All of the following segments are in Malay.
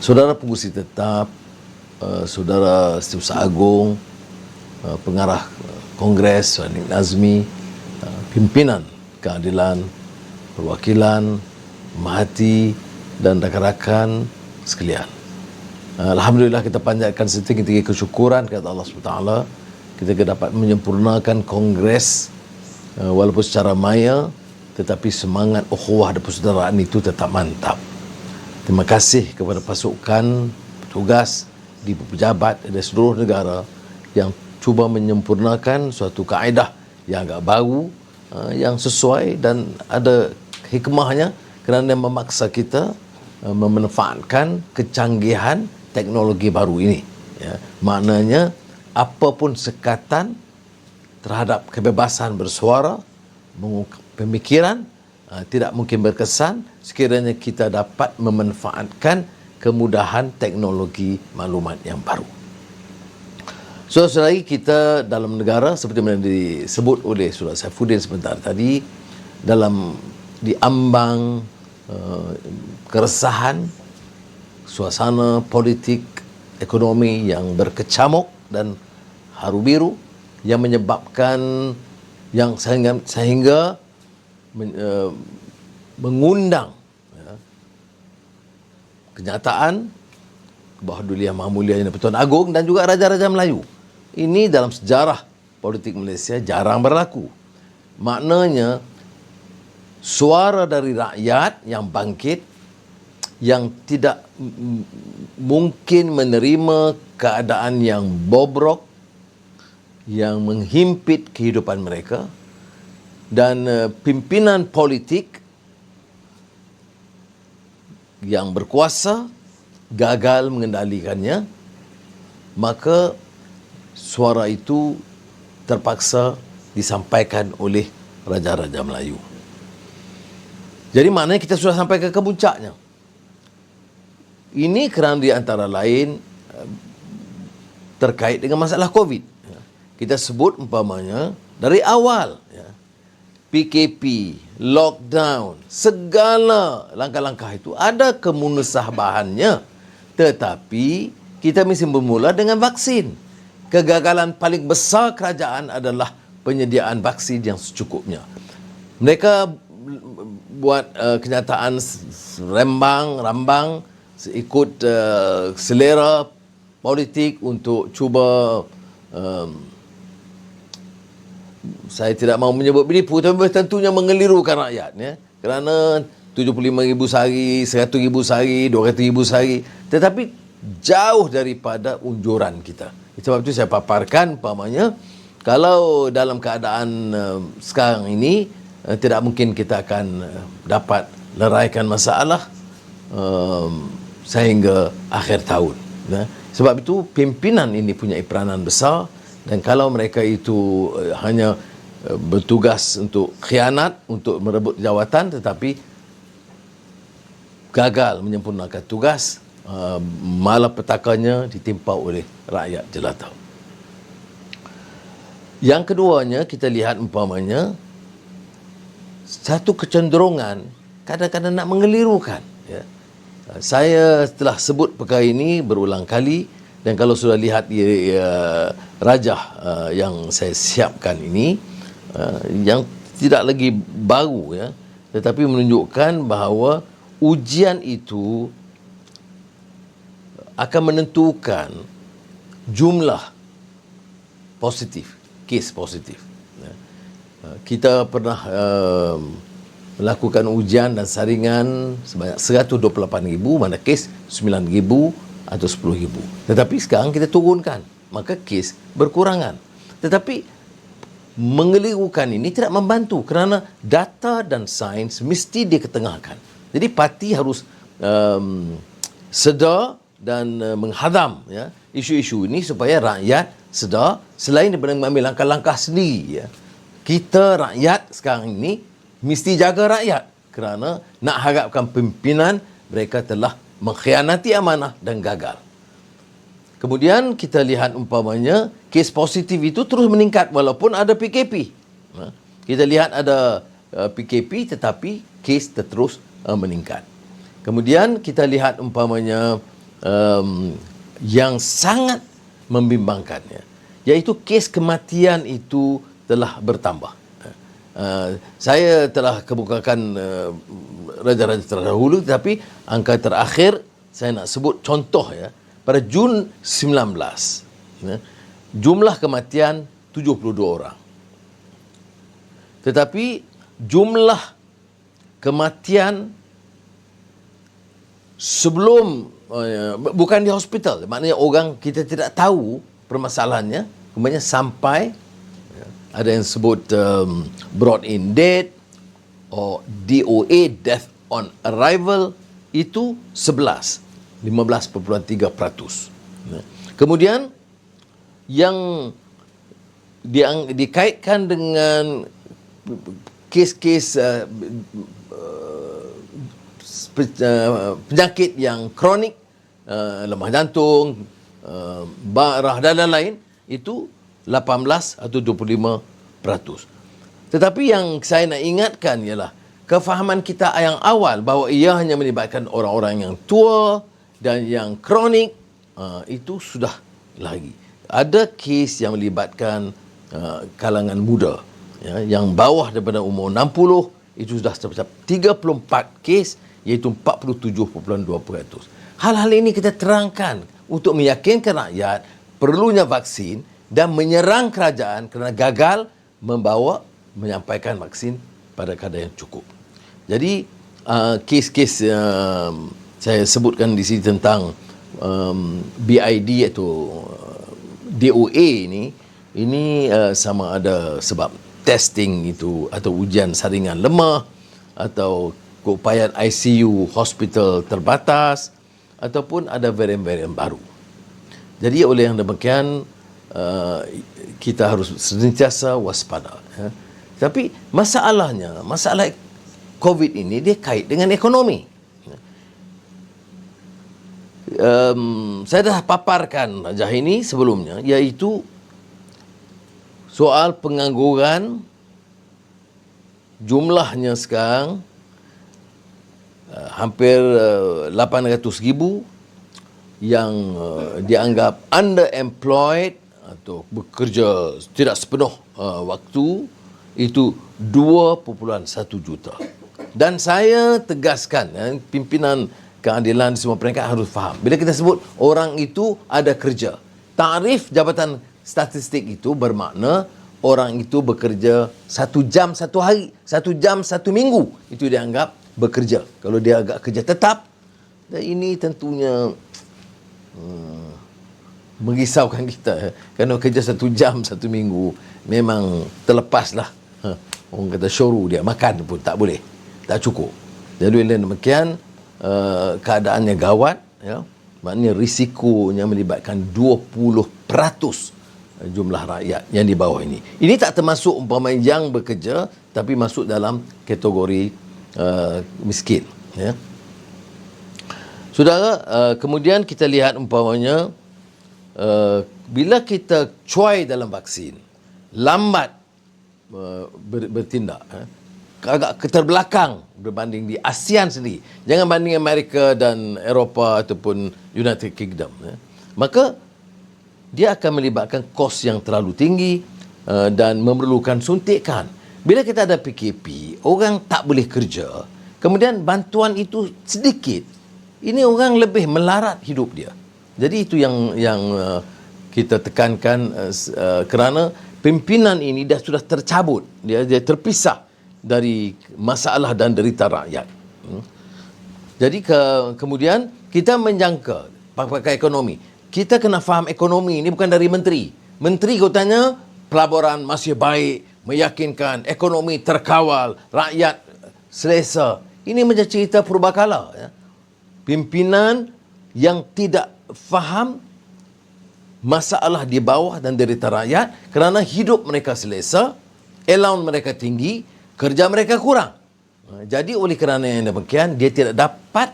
Saudara Pengurusi Tetap, Saudara Setiausaha Agung, Pengarah Kongres Wan Nazmi, pimpinan Keadilan, Perwakilan, Mahati dan rakan-rakan sekalian. Alhamdulillah, kita panjatkan setinggi-tinggi kesyukuran kepada Allah SWT. Kita dapat menyempurnakan Kongres walaupun secara maya, tetapi semangat ukhuwah dan persaudaraan itu tetap mantap. Terima kasih kepada pasukan, petugas, di pejabat dari seluruh negara yang cuba menyempurnakan suatu kaedah yang agak baru, yang sesuai dan ada hikmahnya kerana memaksa kita memanfaatkan kecanggihan teknologi baru ini. Ya, maknanya apapun sekatan terhadap kebebasan bersuara, mengungkap pemikiran, tidak mungkin berkesan sekiranya kita dapat memanfaatkan kemudahan teknologi maklumat yang baru. Saudara-saudari kita dalam negara, seperti yang disebut oleh Saudara Saifuddin sebentar tadi, diambang keresahan, suasana politik, ekonomi yang berkecamuk dan haru biru, yang menyebabkan sehingga mengundang kenyataan bahawa Duli Yang Maha Mulia Yang Pertuan Agong dan juga Raja-Raja Melayu. Ini dalam sejarah politik Malaysia jarang berlaku. Maknanya suara dari rakyat yang bangkit, yang tidak mungkin menerima keadaan yang bobrok, yang menghimpit kehidupan mereka, dan pimpinan politik yang berkuasa gagal mengendalikannya, maka suara itu terpaksa disampaikan oleh Raja-Raja Melayu. Jadi maknanya kita sudah sampai ke puncaknya. Ini kerana di antara lain terkait dengan masalah COVID. Kita sebut umpamanya dari awal, PKP, lockdown, segala langkah-langkah itu ada kemusyabahannya. Tetapi kita mesti bermula dengan vaksin. Kegagalan paling besar kerajaan adalah penyediaan vaksin yang secukupnya. Mereka buat kenyataan rambang ikut selera politik untuk cuba, saya tidak mahu menyebut menipu, tapi tentunya mengelirukan rakyat, kerana 75,000 sehari, 100,000 sehari, 200,000 sehari, tetapi jauh daripada unjuran kita. Sebab itu saya paparkan umpamanya, kalau dalam keadaan sekarang ini tidak mungkin kita akan dapat leraikan masalah sehingga akhir tahun. Sebab itu pimpinan ini punya peranan besar, dan kalau mereka itu hanya bertugas untuk khianat, untuk merebut jawatan, tetapi gagal menyempurnakan tugas, malapetakannya ditimpa oleh rakyat jelata. Yang keduanya, kita lihat umpamanya satu kecenderungan kadang-kadang nak mengelirukan. Saya telah sebut perkara ini berulang kali, dan kalau sudah lihat rajah yang saya siapkan ini, yang tidak lagi baru, tetapi menunjukkan bahawa ujian itu akan menentukan jumlah positif, kes positif. Kita pernah melakukan ujian dan saringan sebanyak 128,000, mana kes 9,000 atau 10,000. Tetapi sekarang kita turunkan, maka kes berkurangan. Tetapi mengelirukan ini tidak membantu, kerana data dan sains mesti diketengahkan. Jadi parti harus sedar dan menghadam isu-isu ini supaya rakyat sedar, selain daripada mengambil langkah-langkah sendiri. Kita rakyat sekarang ini mesti jaga rakyat, kerana nak harapkan pimpinan mereka telah mengkhianati amanah dan gagal. Kemudian kita lihat umpamanya kes positif itu terus meningkat walaupun ada PKP. Kita lihat ada PKP tetapi kes terus meningkat. Kemudian kita lihat umpamanya yang sangat membimbangkannya, iaitu kes kematian itu telah bertambah. Saya telah kemukakan raja-raja terdahulu, tetapi angka terakhir saya nak sebut contoh ya. Pada Jun 19, jumlah kematian 72 orang. Tetapi jumlah kematian sebelum bukan di hospital, maknanya orang kita tidak tahu permasalahannya, kemudian sampai ada yang sebut brought in dead or DOA, death on arrival, itu 15.3%. Kemudian yang dikaitkan dengan kes-kes penyakit yang kronik, lemah jantung, darah dan lain-lain, itu 18 atau 25%. Tetapi yang saya nak ingatkan ialah kefahaman kita yang awal bahawa ia hanya melibatkan orang-orang yang tua dan yang kronik, itu sudah lagi. Ada kes yang melibatkan kalangan muda, ya, yang bawah daripada umur 60, itu sudah tercapai 34 kes, iaitu 47.2%. Hal-hal ini kita terangkan untuk meyakinkan rakyat perlunya vaksin dan menyerang kerajaan kerana gagal menyampaikan vaksin pada kadar yang cukup. Jadi kes-kes saya sebutkan di sini tentang BID atau DOA ini sama ada sebab testing itu atau ujian saringan lemah atau keupayaan ICU hospital terbatas ataupun ada varian-varian baru. Jadi oleh yang demikian kita harus sentiasa waspada. Ya. Tapi masalah COVID ini dia kait dengan ekonomi. Saya dah paparkan rajah ini sebelumnya, iaitu soal pengangguran. Jumlahnya sekarang hampir 800,000 yang dianggap underemployed atau bekerja tidak sepenuh waktu, itu 2.1 juta. Dan saya tegaskan, pimpinan keadilan di semua peringkat harus faham. Bila kita sebut orang itu ada kerja, tarif Jabatan Statistik itu bermakna orang itu bekerja 1 jam 1 hari, 1 jam 1 minggu, itu dianggap bekerja. Kalau dia agak kerja tetap, dan ini tentunya merisaukan kita. Kerana kerja 1 jam 1 minggu memang terlepaslah. Orang kata syuru dia, makan pun tak boleh, tak cukup. Jadi oleh demikian keadaannya gawat, ya. Maknanya risikonya melibatkan 20% jumlah rakyat yang di bawah ini. Ini tak termasuk umpama yang bekerja, tapi masuk dalam kategori miskin, ya. Saudara, kemudian kita lihat umpamanya bila kita cuai dalam vaksin, lambat bertindak, agak keterbelakang berbanding di ASEAN sendiri. Jangan banding Amerika dan Eropah ataupun United Kingdom. Maka dia akan melibatkan kos yang terlalu tinggi dan memerlukan suntikan. Bila kita ada PKP, orang tak boleh kerja, kemudian bantuan itu sedikit. Ini orang lebih melarat hidup dia. Jadi itu yang kita tekankan kerana pimpinan ini sudah tercabut, dia terpisah dari masalah dan derita rakyat. Jadi kemudian kita menjangka pakai ekonomi. Kita kena faham ekonomi ini bukan dari menteri. Menteri kau tanya pelaburan masih baik, meyakinkan, ekonomi terkawal, rakyat selesa. Ini menjadi cerita purbakala, ya. Pimpinan yang tidak faham masalah di bawah dan derita rakyat kerana hidup mereka selesa, allowance mereka tinggi, kerja mereka kurang. Jadi oleh kerana yang demikian, dia tidak dapat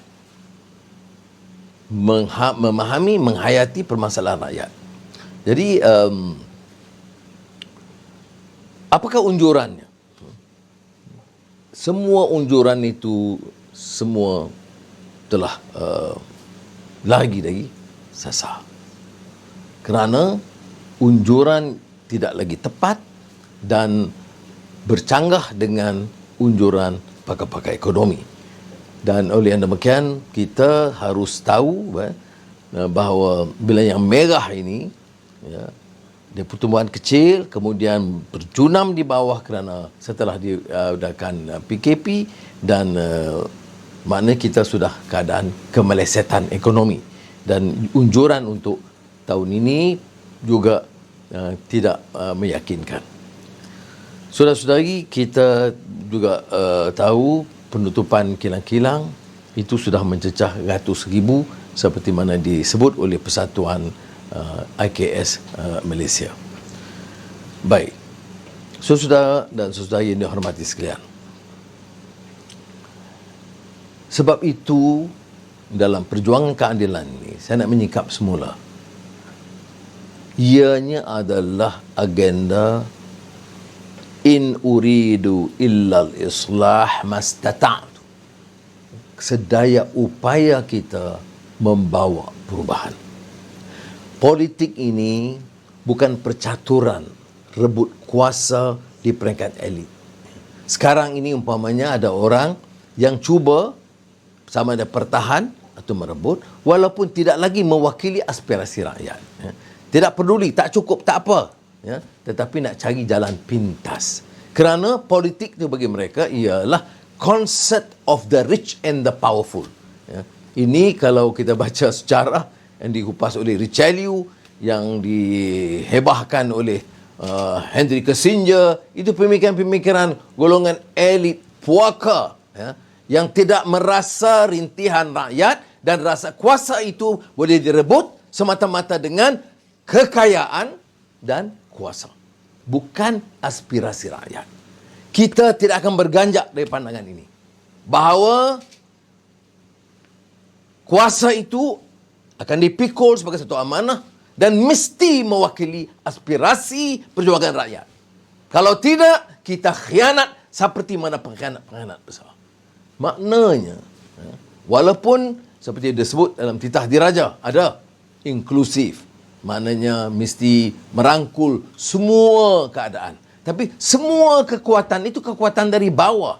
memahami, menghayati permasalahan rakyat. Jadi apakah unjurannya? Semua unjuran itu semua telah lagi sasar. Kerana unjuran tidak lagi tepat dan bercanggah dengan unjuran pakar-pakar ekonomi. Dan oleh yang demikian, kita harus tahu bahawa bila yang merah ini, ya, dia pertumbuhan kecil, kemudian berjunam di bawah kerana setelah diadakan PKP dan maknanya kita sudah keadaan kemelesetan ekonomi. Dan unjuran untuk tahun ini juga tidak meyakinkan. Saudara-saudari, kita juga tahu penutupan kilang-kilang itu sudah mencecah ratus ribu seperti mana disebut oleh Persatuan IKS Malaysia. Baik. Saudara dan saudari yang dihormati sekalian. Sebab itu dalam perjuangan keadilan ini saya nak menyikap semula. Ianya adalah agenda in uridu illal islah mastata'tu. Sedaya upaya kita membawa perubahan. Politik ini bukan percaturan rebut kuasa di peringkat elit. Sekarang ini umpamanya ada orang yang cuba sama ada pertahan atau merebut walaupun tidak lagi mewakili aspirasi rakyat. Tidak peduli, tak cukup, tak apa. Ya, tetapi nak cari jalan pintas. Kerana politik itu bagi mereka ialah concert of the rich and the powerful. Ya, ini kalau kita baca sejarah yang dikupas oleh Richelieu, yang dihebahkan oleh Henry Kissinger, itu pemikiran-pemikiran golongan elit puaka, ya, yang tidak merasa rintihan rakyat dan rasa kuasa itu boleh direbut semata-mata dengan kekayaan dan kuasa, bukan aspirasi rakyat. Kita tidak akan berganjak dari pandangan ini, bahawa kuasa itu akan dipikul sebagai satu amanah dan mesti mewakili aspirasi perjuangan rakyat. Kalau tidak, kita khianat seperti mana pengkhianat-pengkhianat besar. Maknanya, walaupun seperti disebut dalam titah diraja, ada inklusif, maknanya mesti merangkul semua keadaan. Tapi semua kekuatan itu kekuatan dari bawah.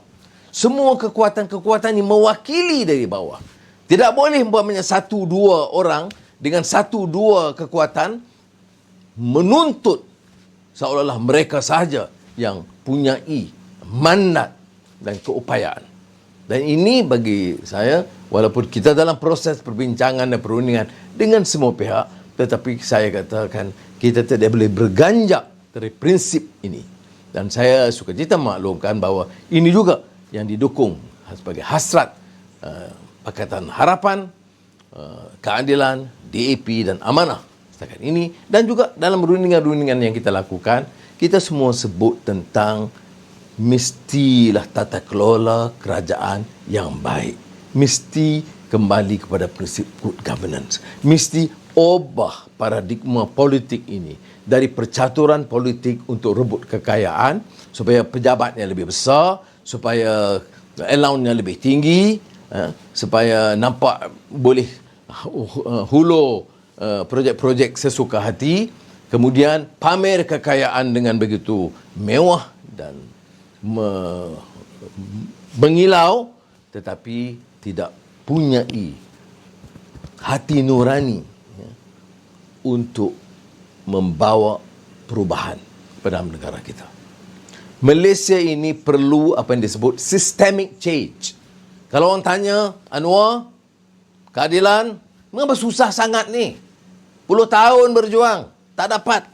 Semua kekuatan-kekuatan ini mewakili dari bawah. Tidak boleh umpamanya satu dua orang dengan satu dua kekuatan menuntut seolah-olah mereka sahaja yang punyai mandat dan keupayaan. Dan ini bagi saya, walaupun kita dalam proses perbincangan dan perundingan dengan semua pihak, tetapi saya katakan kita tidak boleh berganjak dari prinsip ini. Dan saya sukacita maklumkan bahawa ini juga yang didukung sebagai hasrat Pakatan Harapan, Keadilan, DAP dan Amanah setakat ini. Dan juga dalam rundingan-rundingan yang kita lakukan, kita semua sebut tentang mestilah tata kelola kerajaan yang baik. Mesti kembali kepada prinsip good governance. Mesti ubah paradigma politik ini dari percaturan politik untuk rebut kekayaan supaya pejabatnya lebih besar, supaya allowance-nya lebih tinggi, supaya nampak boleh hulur projek-projek sesuka hati, kemudian pamer kekayaan dengan begitu mewah dan mengilau, tetapi tidak punyai hati nurani untuk membawa perubahan pada negara kita. Malaysia ini perlu apa yang disebut systemic change. Kalau orang tanya, Anwar, keadilan, mengapa susah sangat ni? Puluh tahun berjuang, tak dapat.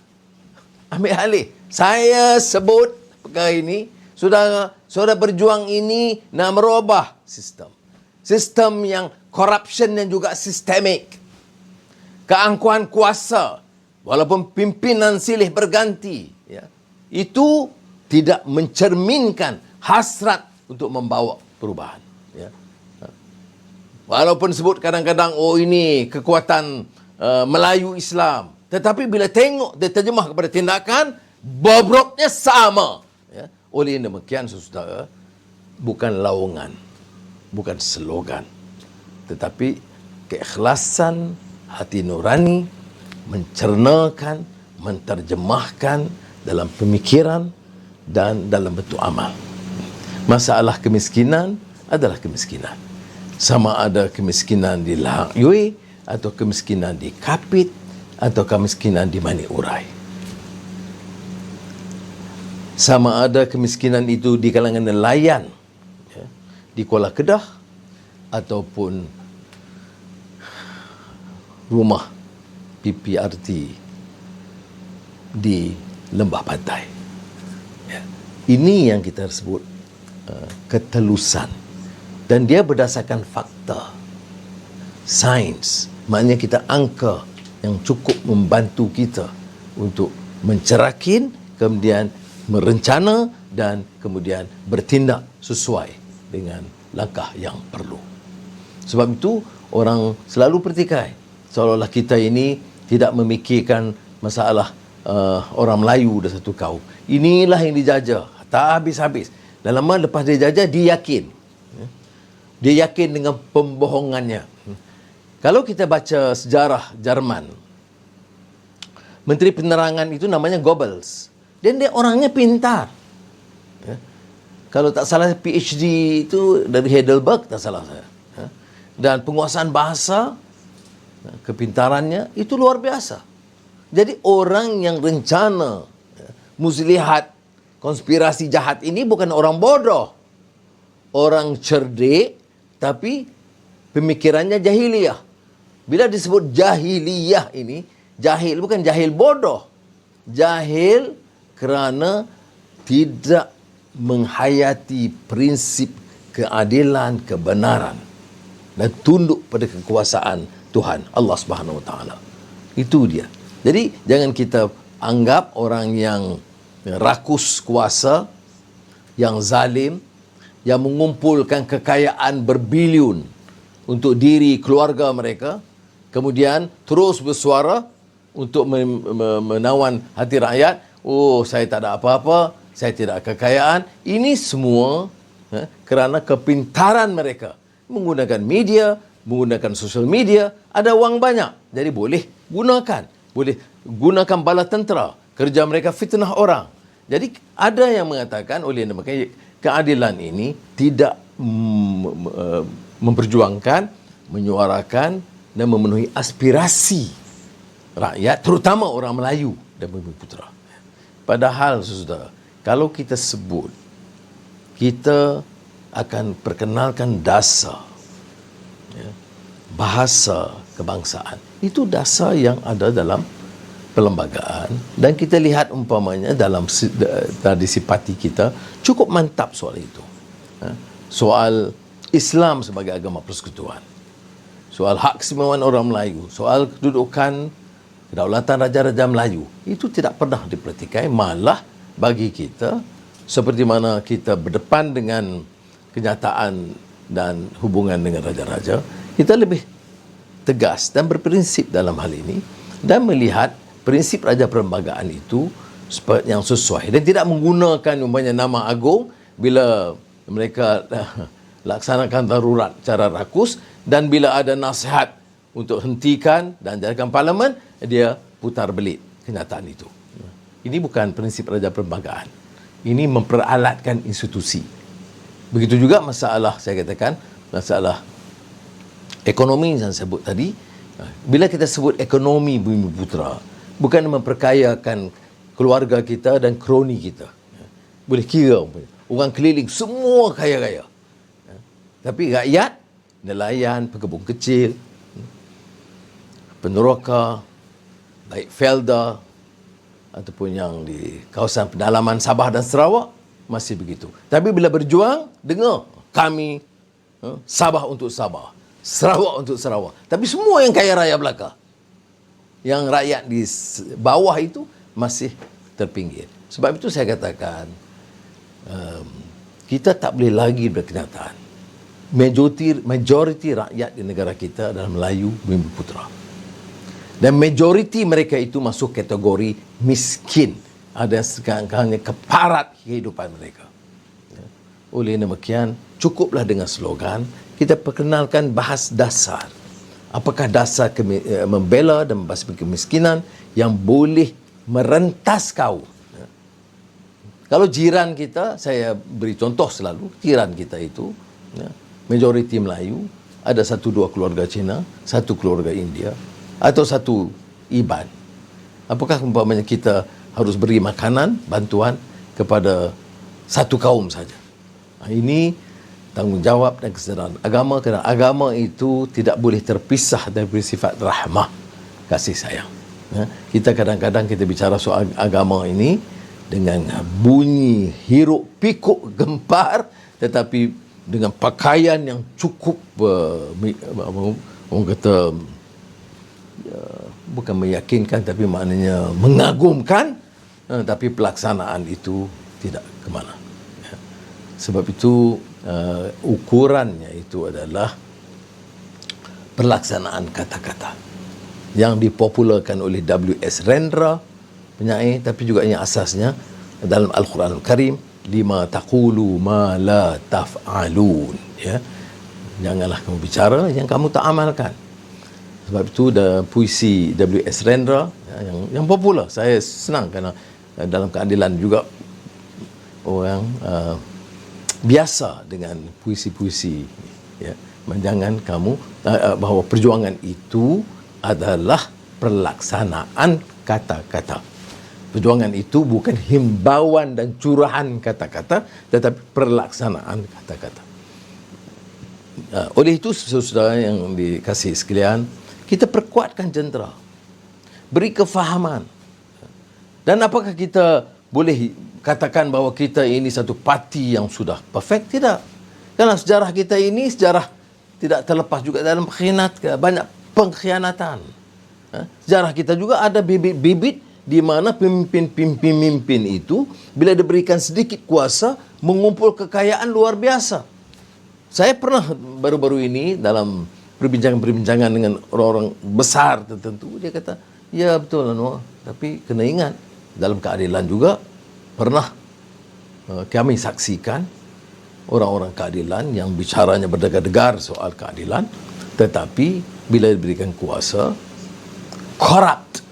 Ambil alih. Saya sebut perkara ini, saudara berjuang ini nak merubah sistem. Sistem yang corruption dan juga sistemik. Keangkuhan kuasa, walaupun pimpinan silih berganti, ya, itu tidak mencerminkan hasrat untuk membawa perubahan. Ya. Walaupun sebut kadang-kadang, oh ini kekuatan Melayu Islam. Tetapi bila tengok dia terjemah kepada tindakan, bobroknya sama. Ya. Oleh demikian, saudara, bukan laungan, bukan slogan, tetapi keikhlasan, hati nurani, mencernakan, menterjemahkan dalam pemikiran dan dalam bentuk amal. Masalah kemiskinan adalah kemiskinan. Sama ada kemiskinan di Lahang Yui, atau kemiskinan di Kapit, atau kemiskinan di Mani Urai. Sama ada kemiskinan itu di kalangan nelayan, ya, di Kuala Kedah, ataupun rumah PPRT di Lembah Pantai. Ya. Ini yang kita sebut ketelusan. Dan dia berdasarkan fakta, sains. Maknanya kita angka yang cukup membantu kita untuk mencerakin, kemudian merencana dan kemudian bertindak sesuai dengan langkah yang perlu. Sebab itu orang selalu pertikai seolah-olah kita ini tidak memikirkan masalah orang Melayu dah satu kaum. Inilah yang dijajah tak habis-habis. Dan lama lepas dia jajah, dia yakin. Dia yakin dengan pembohongannya. Kalau kita baca sejarah Jerman, Menteri Penerangan itu namanya Goebbels. Dan dia orangnya pintar. Ya. Kalau tak salah PhD itu dari Heidelberg, tak salah saya. Ya. Dan penguasaan bahasa, kepintarannya itu luar biasa. Jadi orang yang rencana muslihat konspirasi jahat ini bukan orang bodoh. Orang cerdik, tapi pemikirannya jahiliyah. Bila disebut jahiliyah ini, jahil bukan jahil bodoh. Jahil kerana tidak menghayati prinsip keadilan, kebenaran dan tunduk pada kekuasaan Tuhan Allah Subhanahu Wa Taala. Itu dia. Jadi jangan kita anggap orang yang rakus kuasa, yang zalim, yang mengumpulkan kekayaan berbilion untuk diri keluarga mereka, kemudian terus bersuara untuk menawan hati rakyat. Oh, saya tak ada apa-apa, saya tidak ada kekayaan. Ini semua kerana kepintaran mereka. Menggunakan media, menggunakan sosial media, ada wang banyak. Jadi boleh gunakan. Boleh gunakan bala tentera. Kerja mereka fitnah orang. Jadi ada yang mengatakan oleh makanya keadilan ini tidak memperjuangkan, menyuarakan dan memenuhi aspirasi rakyat, terutama orang Melayu dan Bumiputera. Padahal saudara, kalau kita sebut, kita akan perkenalkan dasar bahasa kebangsaan. Itu dasar yang ada dalam perlembagaan, dan kita lihat umpamanya dalam tradisi parti kita cukup mantap soal itu. Soal Islam sebagai agama persekutuan, soal hak keistimewaan orang Melayu, soal kedudukan kedaulatan Raja-Raja Melayu, itu tidak pernah dipertikai. Malah bagi kita, seperti mana kita berdepan dengan kenyataan dan hubungan dengan Raja-Raja, kita lebih tegas dan berprinsip dalam hal ini, dan melihat prinsip raja perlembagaan itu yang sesuai, dan tidak menggunakan umpamanya nama agung bila mereka laksanakan darurat cara rakus, dan bila ada nasihat untuk hentikan dan jadikan parlimen, dia putar belit kenyataan itu. Ini bukan prinsip raja perlembagaan. Ini memperalatkan institusi. Begitu juga masalah, saya katakan, masalah ekonomi yang saya sebut tadi. Bila kita sebut ekonomi Bumiputera, bukan memperkayakan keluarga kita dan kroni kita. Boleh kira orang keliling semua kaya-kaya. Tapi rakyat, nelayan, pekebun kecil, peneroka, baik Felda ataupun yang di kawasan pedalaman Sabah dan Sarawak, masih begitu. Tapi bila berjuang, dengar kami Sabah untuk Sabah, Sarawak untuk Sarawak. Tapi semua yang kaya raya belaka, yang rakyat di bawah itu masih terpinggir. Sebab itu saya katakan, kita tak boleh lagi berkenyataan. Majoriti rakyat di negara kita adalah Melayu Bumiputera. Dan majoriti mereka itu masuk kategori miskin. Ada sekarang keparat kehidupan mereka. Oleh demikian, cukuplah dengan slogan, kita perkenalkan bahas dasar. Apakah dasar membela dan membasmi kemiskinan yang boleh merentas kau? Kalau jiran kita, saya beri contoh selalu, jiran kita itu, majoriti Melayu, ada 1-2 keluarga Cina, 1 keluarga India, atau 1 Iban. Apakah umpamanya kita harus beri makanan, bantuan kepada 1 kaum saja? Ini tanggungjawab dan kesedaran agama, kerana agama itu tidak boleh terpisah dari sifat rahmah, kasih sayang. Kita kadang-kadang kita bicara soal agama ini dengan bunyi hiruk pikuk gempar, tetapi dengan pakaian yang cukup orang kata bukan meyakinkan, tapi maknanya mengagumkan, tapi pelaksanaan itu tidak ke mana. Sebab itu ukurannya itu adalah pelaksanaan kata-kata yang dipopularkan oleh W.S. Rendra, penyair, tapi juga yang asasnya dalam Al-Quranul Karim, lima taqulu ma la taf'alun, ya. Janganlah kamu bicara yang kamu tak amalkan. Sebab itu puisi W.S. Rendra yang popular. Saya senang kerana dalam keadilan juga orang biasa dengan puisi-puisi, ya. Jangan kamu bahawa perjuangan itu adalah pelaksanaan kata-kata. Perjuangan itu bukan himbauan dan curahan kata-kata, tetapi pelaksanaan kata-kata. Oleh itu, saudara yang dikasihi sekalian, kita perkuatkan jentera, beri kefahaman. Dan apakah kita boleh katakan bahawa kita ini satu parti yang sudah perfect? Tidak. Kerana sejarah kita ini sejarah tidak terlepas juga dalam banyak pengkhianatan. Sejarah kita juga ada bibit-bibit di mana pemimpin-pemimpin itu bila diberikan sedikit kuasa mengumpul kekayaan luar biasa. Saya pernah baru-baru ini dalam perbincangan-perbincangan dengan orang-orang besar tertentu, dia kata, ya betul Anwar, tapi kena ingat dalam keadilan juga pernah kami saksikan orang-orang keadilan yang bicaranya berdegar-degar soal keadilan, tetapi bila diberikan kuasa corrupt,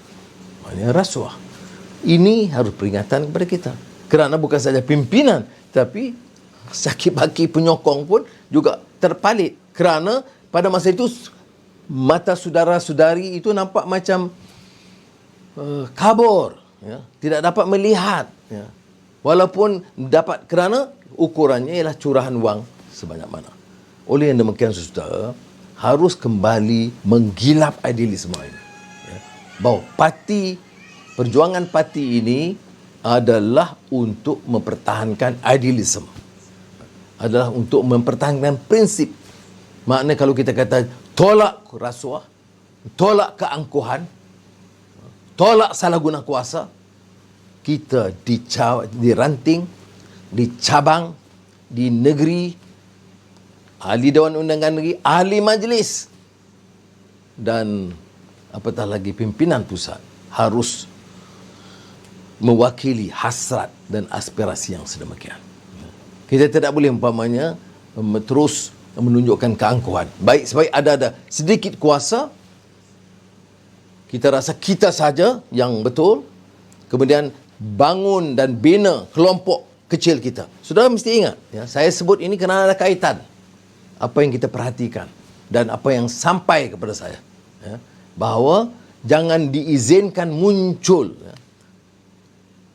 maknanya rasuah. Ini harus peringatan kepada kita, kerana bukan saja pimpinan, tapi saki-baki penyokong pun juga terpalit, kerana pada masa itu mata saudara-saudari itu nampak macam kabur, ya, tidak dapat melihat, ya. Walaupun dapat, kerana ukurannya ialah curahan wang sebanyak mana. Oleh yang demikian, saudara, harus kembali menggilap idealisme ini, ya. Bahawa perjuangan parti ini adalah untuk mempertahankan idealisme, adalah untuk mempertahankan prinsip. Maknanya kalau kita kata tolak rasuah, tolak keangkuhan, tolak salah guna kuasa, kita diranting, dicabang di negeri, ahli Dewan Undangan Negeri, ahli majlis, dan apatah lagi pimpinan pusat harus mewakili hasrat dan aspirasi yang sedemikian. Kita tidak boleh umpamanya terus menunjukkan keangkuhan. Baik sebaik ada sedikit kuasa, kita rasa kita saja yang betul, kemudian bangun dan bina kelompok kecil kita. Saudara mesti ingat, ya, saya sebut ini kerana ada kaitan apa yang kita perhatikan dan apa yang sampai kepada saya, ya, bahawa jangan diizinkan muncul, ya,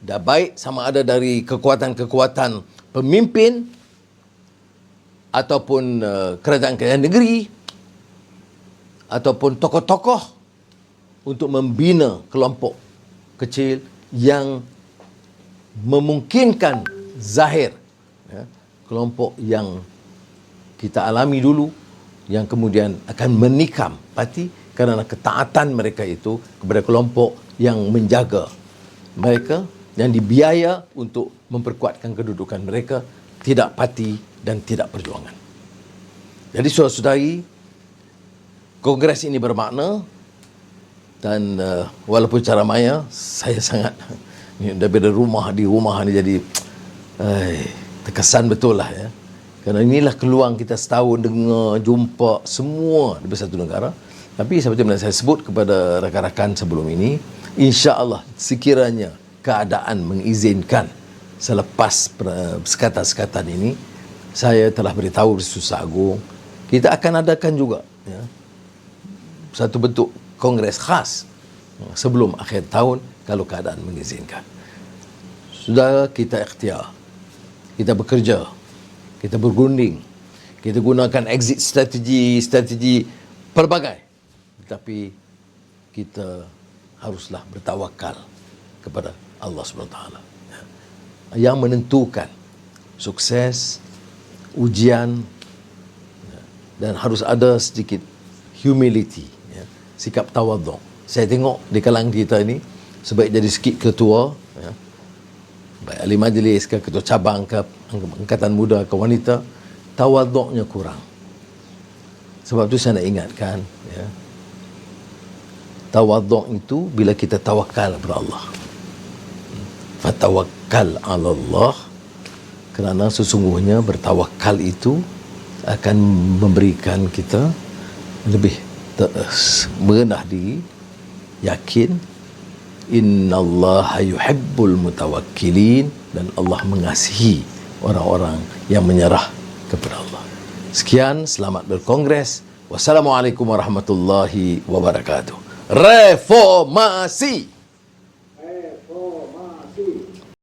dah baik sama ada dari kekuatan-kekuatan pemimpin ataupun kerajaan-kerajaan negeri ataupun tokoh-tokoh untuk membina kelompok kecil yang memungkinkan zahir, ya, kelompok yang kita alami dulu, yang kemudian akan menikam parti kerana ketaatan mereka itu kepada kelompok yang menjaga mereka, yang dibiaya untuk memperkuatkan kedudukan mereka, tidak parti dan tidak perjuangan. Jadi saudara-saudari, kongres ini bermakna, dan walaupun cara maya saya sangat daripada di rumah ni jadi terkesan betul lah, ya. Kerana inilah peluang kita setahun dengar, jumpa semua di satu negara. Tapi seperti mana saya sebut kepada rakan-rakan sebelum ini, insya-Allah sekiranya keadaan mengizinkan selepas sekatan-sekatan ini, saya telah beritahu di Susah Agung, kita akan adakan juga satu bentuk kongres khas sebelum akhir tahun kalau keadaan mengizinkan. Sudah kita ikhtiar, kita bekerja, kita bergunding, kita gunakan exit strategi pelbagai, tetapi kita haruslah bertawakal kepada Allah SWT yang menentukan sukses, ujian, dan harus ada sedikit humility, sikap tawaduk. Saya tengok di kalangan kita ini, sebaik jadi sikit ketua, baik ahli majlis ke ketua cabang ke angkatan muda ke wanita, tawaduknya kurang. Sebab tu saya nak ingatkan, tawaduk itu bila kita tawakal kepada Allah. Fatawakkal 'ala Allah, kerana sesungguhnya bertawakal itu akan memberikan kita lebih merendah diri, yakin, innallaha yuhibbul mutawakkilin, dan Allah mengasihi orang-orang yang menyerah kepada Allah. Sekian, selamat berkongres. Wassalamualaikum warahmatullahi wabarakatuh. Reformasi.